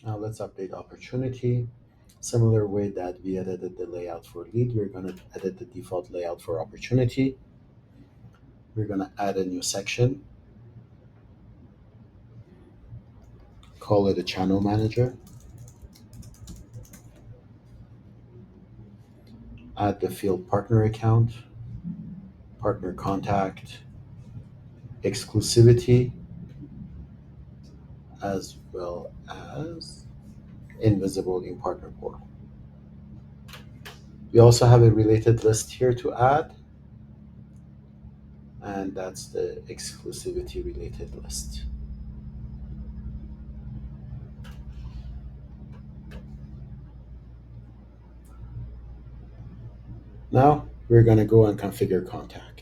Now let's update opportunity. Similar way that we edited the layout for lead, we're going to edit the default layout for opportunity. We're going to add a new section, call it a channel manager, add the field partner account, partner contact, exclusivity, as well as invisible in partner portal. We also have a related list here to add, and that's the exclusivity related list. Now we're going to go and configure contact.